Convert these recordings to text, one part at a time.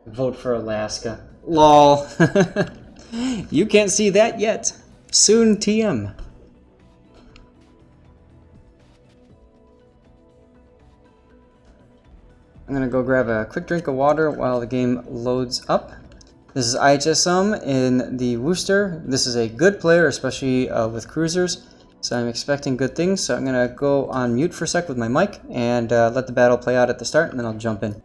Vote for Alaska. LOL. You can't see that yet. Soon TM. I'm gonna go grab a quick drink of water while the game loads up. This is ihsasum in the Worcester. This is a good player, especially with cruisers. So I'm expecting good things. So I'm gonna go on mute for a sec with my mic and let the battle play out at the start, and then I'll jump in.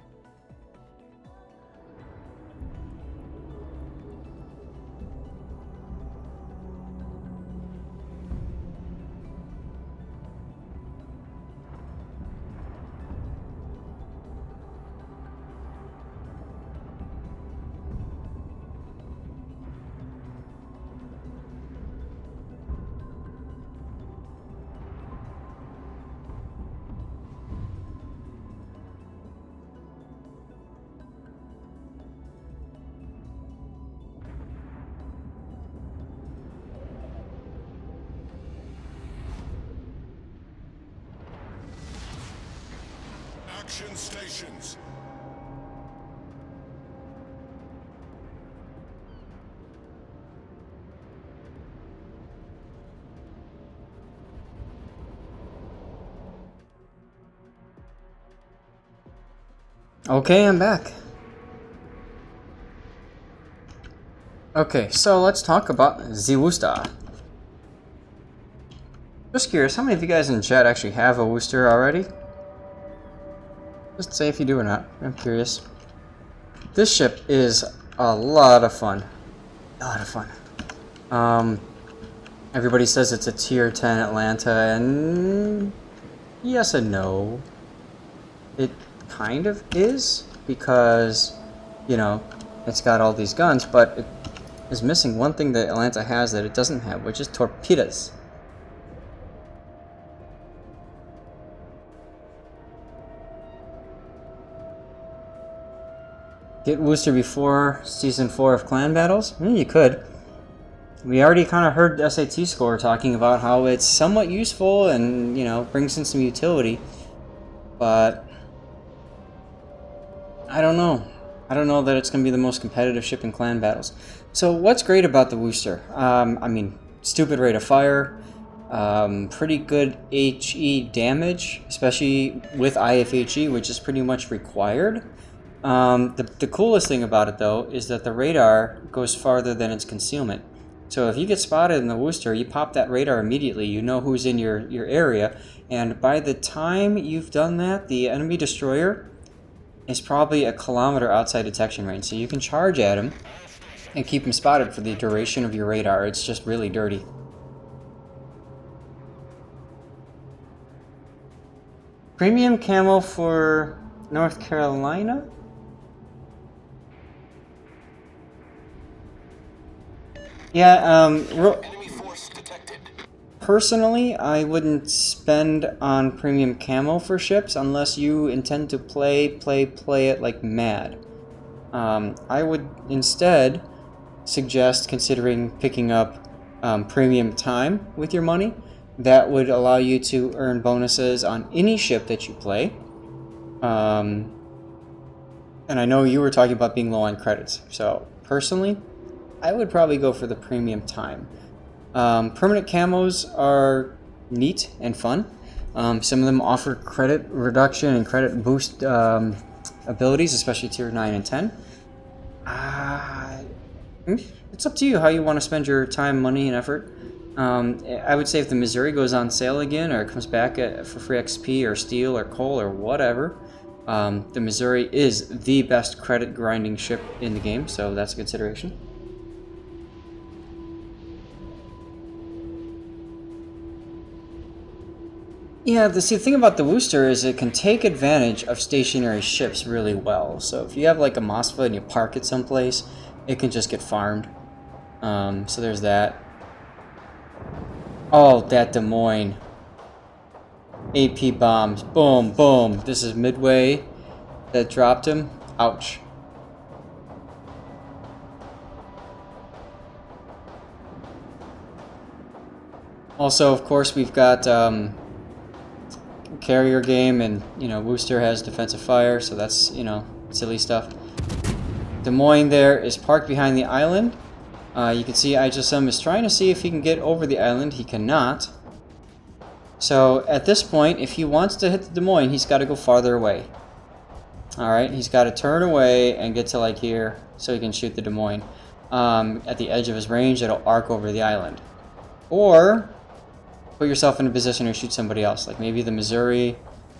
Action stations. Okay, I'm back. Okay, so let's talk about the Worcester. Just curious, how many of you guys in the chat actually have a Worcester already? Just say if you do or not. I'm curious. This ship is a lot of fun. A lot of fun. Everybody says it's a tier 10 Atlanta, and yes and no. It kind of is, because, you know, it's got all these guns, but it is missing one thing that Atlanta has that it doesn't have, which is torpedoes. Get Worcester before Season 4 of Clan Battles? You could. We already kind of heard SAT score talking about how it's somewhat useful and, you know, brings in some utility. But I don't know. I don't know that it's going to be the most competitive ship in Clan Battles. So what's great about the Worcester? I mean, stupid rate of fire, pretty good HE damage, especially with IFHE, which is pretty much required. The coolest thing about it, though, is that the radar goes farther than its concealment. So if you get spotted in the Worcester, you pop that radar immediately. You know who's in your area, and by the time you've done that, the enemy destroyer is probably a kilometer outside detection range. So you can charge at him and keep him spotted for the duration of your radar. It's just really dirty. Premium camo for North Carolina? Yeah, personally, I wouldn't spend on premium camo for ships unless you intend to play it like mad. I would instead suggest considering picking up premium time with your money. That would allow you to earn bonuses on any ship that you play. And I know you were talking about being low on credits, so personally, I would probably go for the premium time. Permanent camos are neat and fun. Some of them offer credit reduction and credit boost abilities, especially tier 9 and 10. It's up to you how you want to spend your time, money, and effort. I would say if the Missouri goes on sale again, or it comes back for free XP or steel or coal or whatever, the Missouri is the best credit grinding ship in the game, so that's a consideration. Yeah, the thing about the Worcester is it can take advantage of stationary ships really well. So if you have like a Mosfa and you park it someplace, it can just get farmed. So there's that. Oh, that Des Moines. AP bombs. Boom, boom. This is Midway that dropped him. Ouch. Also, of course, we've got carrier game, and you know, Worcester has defensive fire, so that's, you know, silly stuff. Des Moines there is parked behind the island. You can see ihsasum is trying to see if he can get over the island. He cannot. So at this point, if he wants to hit the Des Moines, he's got to go farther away. Alright, he's got to turn away and get to like here so he can shoot the Des Moines. At the edge of his range, it'll arc over the island. Or put yourself in a position to shoot somebody else, like maybe the Missouri,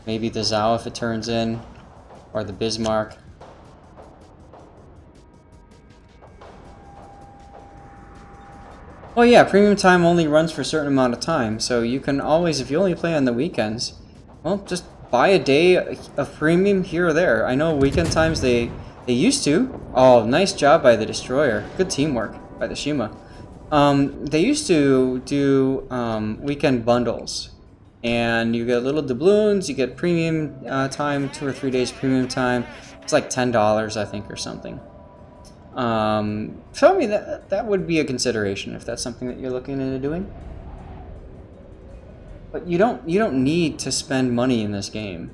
maybe the Zath if it turns in, or the Bismarck. Oh yeah, premium time only runs for a certain amount of time, so you can always, if you only play on the weekends, well, just buy a day of premium here or there. I know weekend times they used to. Oh, nice job by the Destroyer. Good teamwork by the Shima. They used to do weekend bundles, and you get little doubloons, you get premium time, 2 or 3 days premium time. It's like $10, I think, or something. Tell me that would be a consideration if that's something that you're looking into doing. But you don't need to spend money in this game.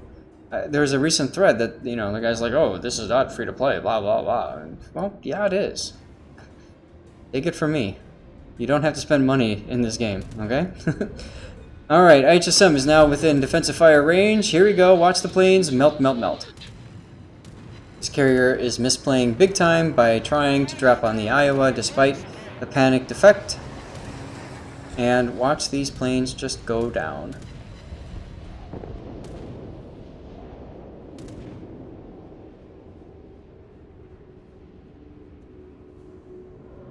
There's a recent thread that, you know, the guy's like, oh, this is not free to play, blah blah blah. And, well, yeah, it is. Take it from me. You don't have to spend money in this game, okay? Alright, ihsasum is now within defensive fire range. Here we go, watch the planes melt, melt, melt. This carrier is misplaying big time by trying to drop on the Iowa despite the panicked effect. And watch these planes just go down.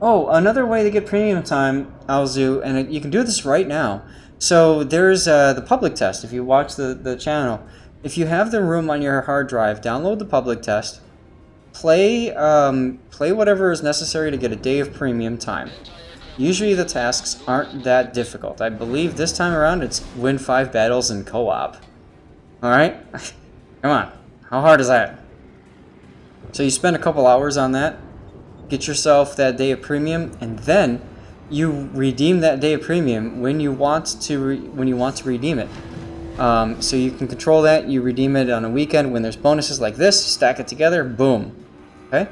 Oh, another way to get premium time, Alzu, and you can do this right now. So there's the public test. If you watch the channel, if you have the room on your hard drive, download the public test. Play whatever is necessary to get a day of premium time. Usually the tasks aren't that difficult. I believe this time around it's win 5 battles in co-op. Alright? Come on. How hard is that? So you spend a couple hours on that, get yourself that day of premium, and then you redeem that day of premium when you want to redeem it. So you can control that. You redeem it on a weekend when there's bonuses like this. Stack it together. Boom. Okay?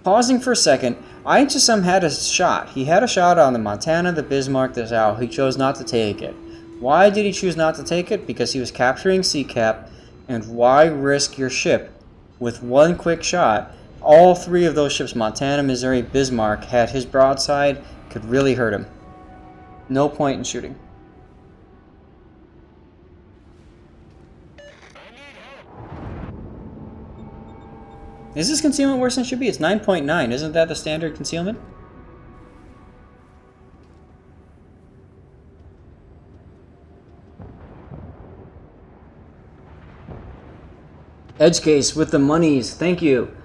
Pausing for a second, ihsasum had a shot. He had a shot on the Montana, the Bismarck, the Zath. He chose not to take it. Why did he choose not to take it? Because he was capturing CCAP, and why risk your ship with one quick shot? All 3 of those ships, Montana, Missouri, Bismarck, had his broadside, could really hurt him. No point in shooting. Is this concealment worse than it should be? It's 9.9. Isn't that the standard concealment? Edge case with the monies. Thank you.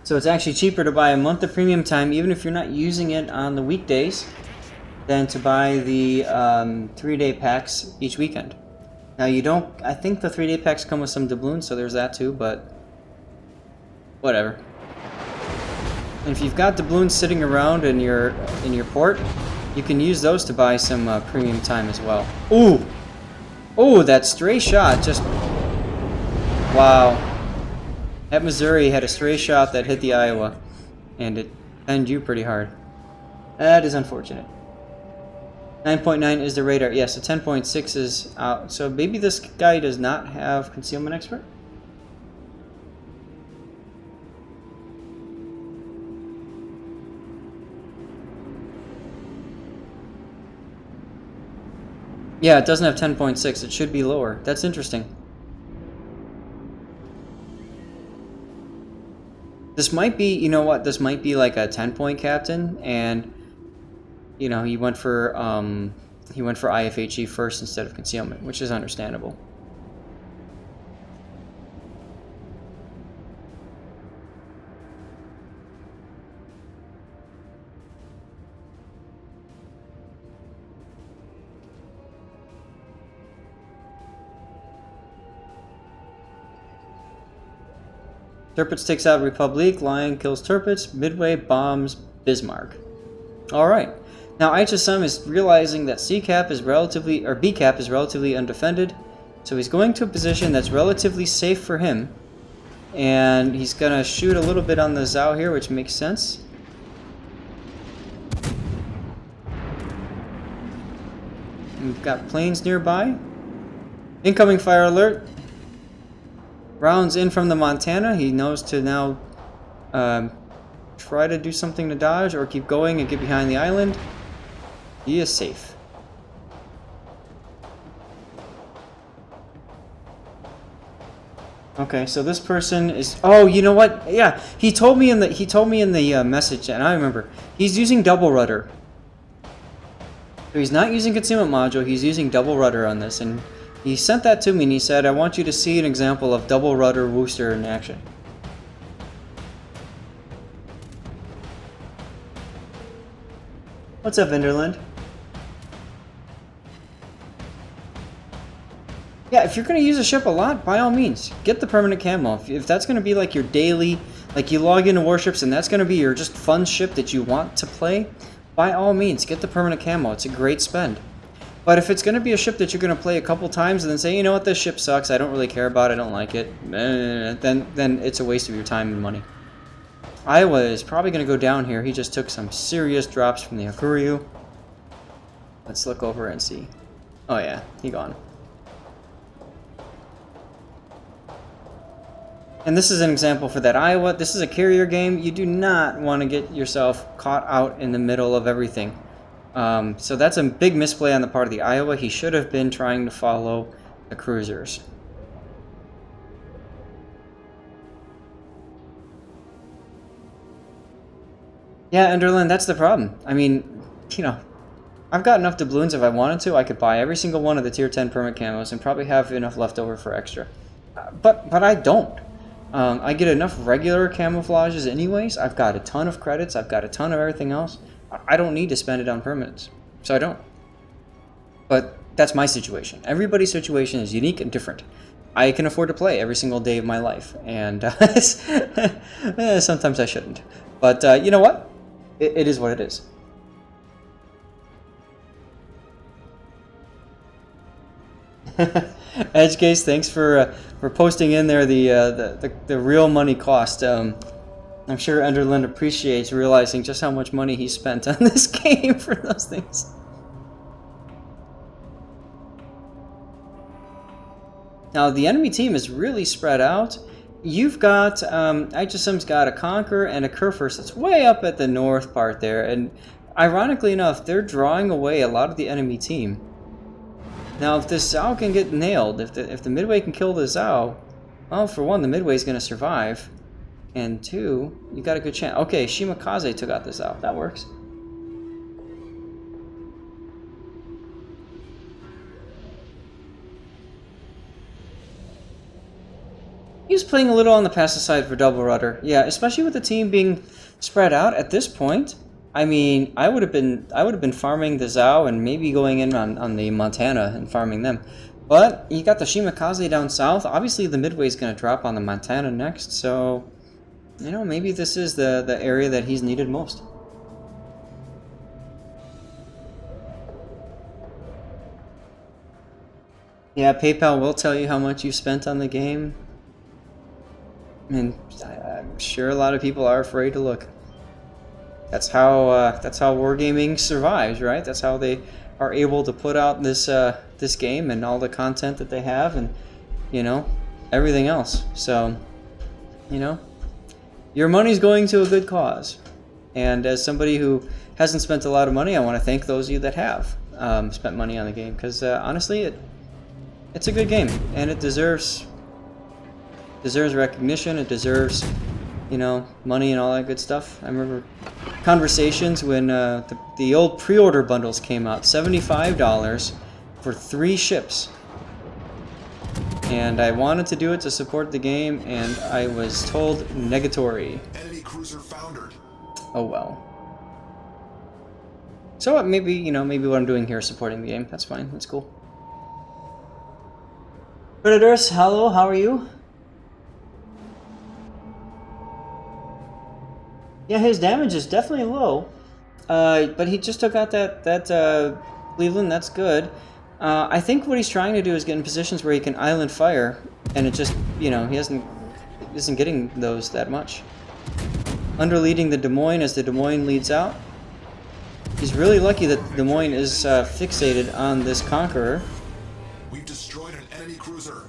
So it's actually cheaper to buy a month of premium time, even if you're not using it on the weekdays, than to buy the 3-day packs each weekend. Now you don't. I think the 3-day packs come with some doubloons, so there's that too. But whatever. And if you've got doubloons sitting around in your port, you can use those to buy some premium time as well. Ooh, oh, that stray shot just. Wow. That Missouri had a stray shot that hit the Iowa, and it pinned you pretty hard. That is unfortunate. 9.9 is the radar. Yes, so 10.6 is out. So maybe this guy does not have concealment expert? Yeah, it doesn't have 10.6. It should be lower. That's interesting. This might be, you know what, this might be like a 10-point captain, and, you know, he went for IFHE first instead of concealment, which is understandable. Tirpitz takes out Republique, Lion kills Tirpitz, Midway bombs Bismarck. Alright. Now ihsasum is realizing that C-cap is relatively, or B-cap is relatively undefended, so he's going to a position that's relatively safe for him, And he's gonna shoot a little bit on the Zao here, which makes sense. We've got planes nearby. Incoming fire alert. Rounds in from the Montana. He knows to now try to do something to dodge or keep going and get behind the island. He is safe. Okay, so this person is. Oh, you know what? Yeah, he told me in the message, and I remember he's using double rudder. So he's not using concealment module. He's using double rudder on this, and he sent that to me, and he said, "I want you to see an example of double rudder Worcester in action." What's up, Vinderland? Yeah, if you're going to use a ship a lot, by all means, get the permanent camo. If that's going to be like your daily, like you log into warships and that's going to be your just fun ship that you want to play, by all means, get the permanent camo. It's a great spend. But if it's going to be a ship that you're going to play a couple times and then say, you know what, this ship sucks, I don't really care about it, I don't like it, then it's a waste of your time and money. Iowa is probably going to go down here. He just took some serious drops from the Hakuryu. Let's look over and see. Oh yeah, he gone. And this is an example for that Iowa. This is a carrier game. You do not want to get yourself caught out in the middle of everything. So that's a big misplay on the part of the Iowa. He should have been trying to follow the cruisers. Yeah, Enderlin, that's the problem. I mean, you know, I've got enough doubloons if I wanted to. I could buy every single one of the tier 10 permit camos and probably have enough left over for extra. But I don't. I get enough regular camouflages anyways. I've got a ton of credits. I've got a ton of everything else. I don't need to spend it on permanents. So I don't. But that's my situation. Everybody's situation is unique and different. I can afford to play every single day of my life. And sometimes I shouldn't. But you know what? It is what it is. Edgecase, thanks for posting in there the real money cost. I'm sure Enderlin appreciates realizing just how much money he spent on this game for those things. Now the enemy team is really spread out. You've got ihsasum's got a Conqueror and a Kurfürst that's way up at the north part there, and ironically enough, they're drawing away a lot of the enemy team. Now, if this Zao can get nailed, if the Midway can kill the Zao, well, for one, the Midway's going to survive, and two, you got a good chance. Okay, Shimakaze took out the Zao. That works. He was playing a little on the passive side for double rudder. Yeah, especially with the team being spread out at this point. I mean, I would have been farming the Zao and maybe going in on the Montana and farming them. But you got the Shimakaze down south. Obviously, the Midway is going to drop on the Montana next. So, you know, maybe this is the area that he's needed most. Yeah, PayPal will tell you how much you spent on the game. And I'm sure a lot of people are afraid to look. That's how wargaming survives, right? That's how they are able to put out this game and all the content that they have, and you know, everything else. So, you know, your money's going to a good cause. And as somebody who hasn't spent a lot of money, I want to thank those of you that have spent money on the game, because honestly, it's a good game and it deserves recognition. It deserves, you know, money and all that good stuff. I remember conversations when the old pre-order bundles came out, $75 for 3 ships. And I wanted to do it to support the game, and I was told negatory. Enemy cruiser foundered. Oh well. So maybe, you know, maybe what I'm doing here is supporting the game. That's fine. That's cool. Predators, hello, how are you? Yeah, his damage is definitely low, but he just took out that Cleveland. That's good. I think what he's trying to do is get in positions where he can island fire, and it just, you know, he hasn't. isn't getting those that much. Underleading the Des Moines as the Des Moines leads out. He's really lucky that Des Moines is fixated on this Conqueror. We've destroyed an enemy cruiser.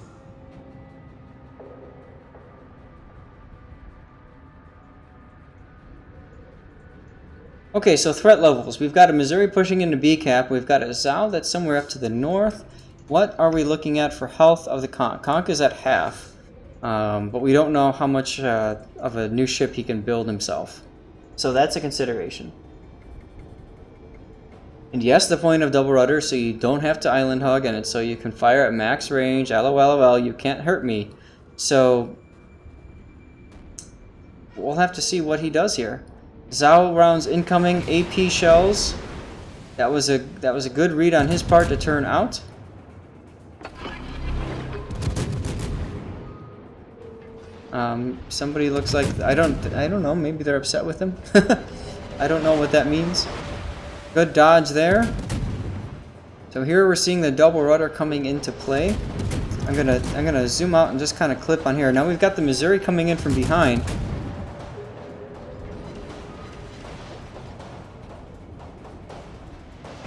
Okay, so threat levels. We've got a Missouri pushing into B cap. We've got a Zath that's somewhere up to the north. What are we looking at for health of the Conch? Conch is at half, but we don't know how much of a new ship he can build himself. So that's a consideration. And yes, the point of double rudder, so you don't have to island hug, and it's so you can fire at max range. LOL, you can't hurt me. So we'll have to see what he does here. Zhao rounds incoming, AP shells. That was a good read on his part to turn out. Somebody looks like I don't know, maybe they're upset with him. I don't know what that means. Good dodge there. So here we're seeing the double rudder coming into play. I'm gonna zoom out and just kind of clip on here. Now we've got the Missouri coming in from behind.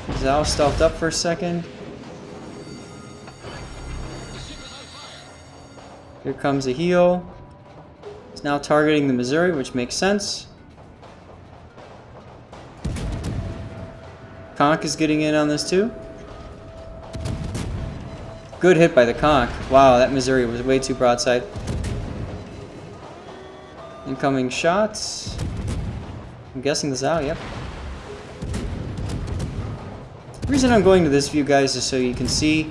Zhao stealthed up for a second. Here comes a heel. It's now targeting the Missouri, which makes sense. Conch is getting in on this too. Good hit by the Conch. Wow, that Missouri was way too broadside. Incoming shots. I'm guessing the Zhao, yep. The reason I'm going to this view, guys, is so you can see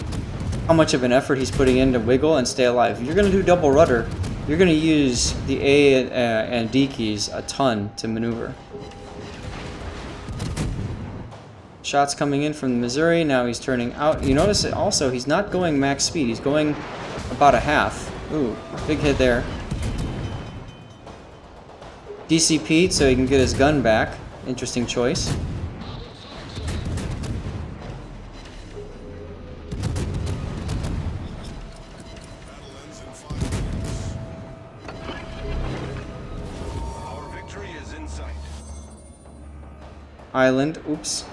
how much of an effort he's putting in to wiggle and stay alive. If you're going to do double rudder, you're going to use the A and D keys a ton to maneuver. Shots coming in from the Missouri. Now he's turning out. You notice that also he's not going max speed. He's going about a half. Ooh, big hit there. DCP'd so he can get his gun back. Interesting choice. Island, oops.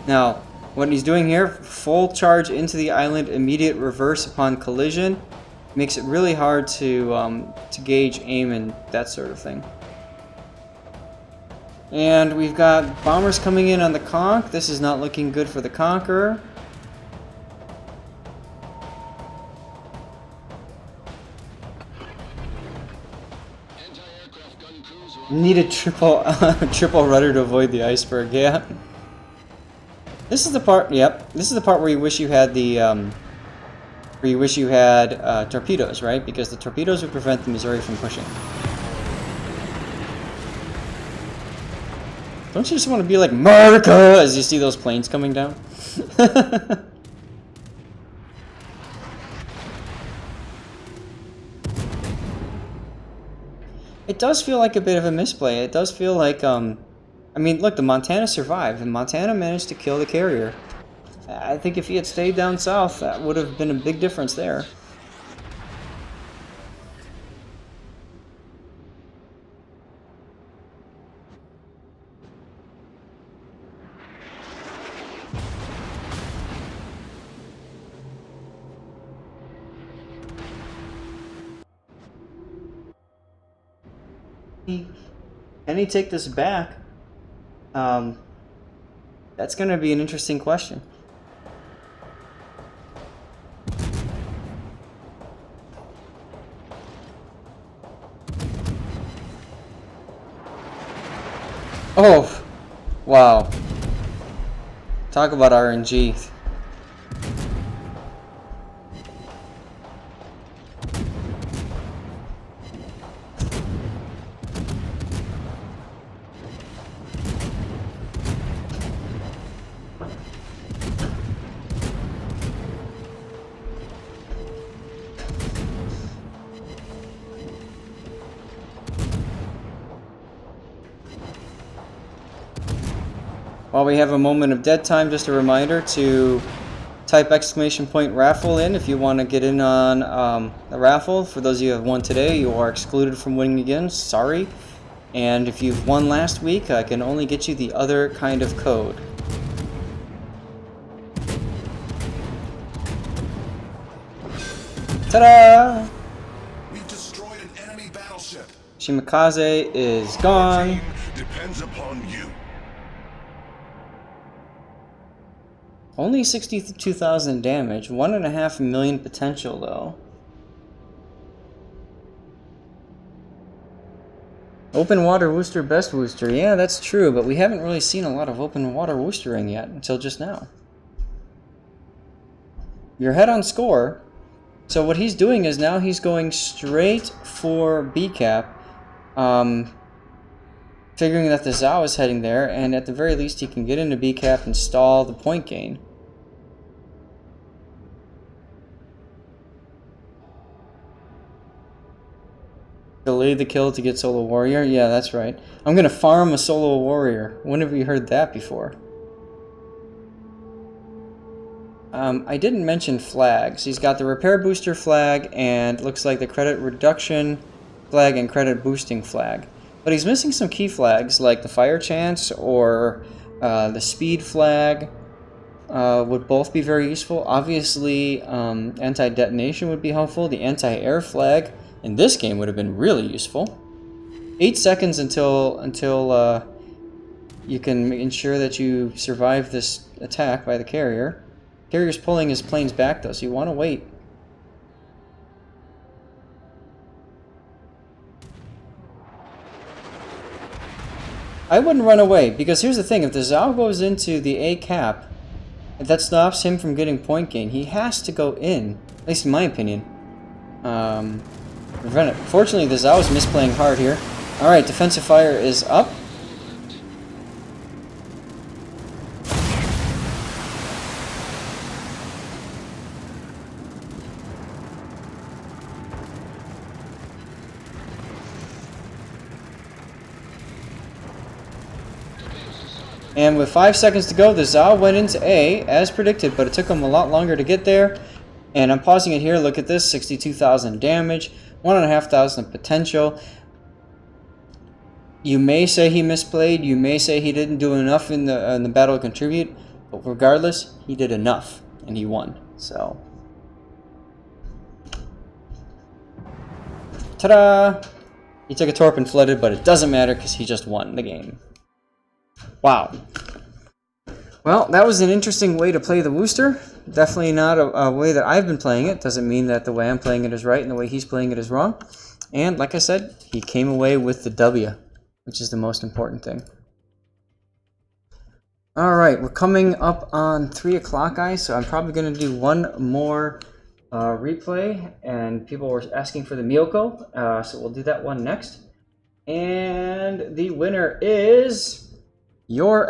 Now, what he's doing here, full charge into the island, immediate reverse upon collision, makes it really hard to gauge aim and that sort of thing. And we've got bombers coming in on the Conch. This is not looking good for the Conqueror. Need a triple rudder to avoid the iceberg. Yeah. This is the part. Yep. This is the part where you wish you had the torpedoes, right? Because the torpedoes would prevent the Missouri from pushing. Don't you just want to be like America as you see those planes coming down? It does feel like a bit of a misplay. It does feel like, I mean, look, the Montana survived, and Montana managed to kill the carrier. I think if he had stayed down south, that would have been a big difference there. Can he take this back? That's going to be an interesting question. Oh, wow. Talk about RNG. While we have a moment of dead time, just a reminder to type exclamation point raffle in if you want to get in on the raffle. For those of you who have won today, you are excluded from winning again. Sorry. And if you've won last week, I can only get you the other kind of code. Ta-da! We've destroyed an enemy battleship. Shimakaze is gone. Team depends upon you. Only 62,000 damage. 1.5 million potential, though. Open water Worcester, best Worcester. Yeah, that's true, but we haven't really seen a lot of open water Worcestering yet until just now. You're ahead on score. So what he's doing is now he's going straight for B cap, figuring that the Zao is heading there, and at the very least he can get into B cap and stall the point gain. Delay the kill to get solo warrior? Yeah, that's right. I'm gonna farm a solo warrior. When have you heard that before? I didn't mention flags. He's got the repair booster flag and looks like the credit reduction flag and credit boosting flag. But he's missing some key flags like the fire chance or the speed flag would both be very useful. Obviously, anti-detonation would be helpful. The anti-air flag in this game would have been really useful. 8 seconds until you can ensure that you survive this attack by the carrier. Carrier's pulling his planes back though, so you want to wait. I wouldn't run away, because here's the thing, if the Zao goes into the A cap, if that stops him from getting point gain, he has to go in, at least in my opinion. Prevent it. Fortunately, the Zao is misplaying hard here. Alright, defensive fire is up. And with 5 seconds to go, the Zao went into A, as predicted, but it took him a lot longer to get there. And I'm pausing it here. Look at this, 62,000 damage, 1,500 potential. You may say he misplayed, you may say he didn't do enough in the battle to contribute, but regardless, he did enough, and he won, so. Ta-da! He took a torp and flooded, but it doesn't matter because he just won the game. Wow. Well, that was an interesting way to play the Worcester. Definitely not a way that I've been playing it. Doesn't mean that the way I'm playing it is right and the way he's playing it is wrong. And like I said, he came away with the W, which is the most important thing. Alright, we're coming up on 3 o'clock, guys, so I'm probably going to do one more replay. And people were asking for the Miyoko, so we'll do that one next. And the winner is your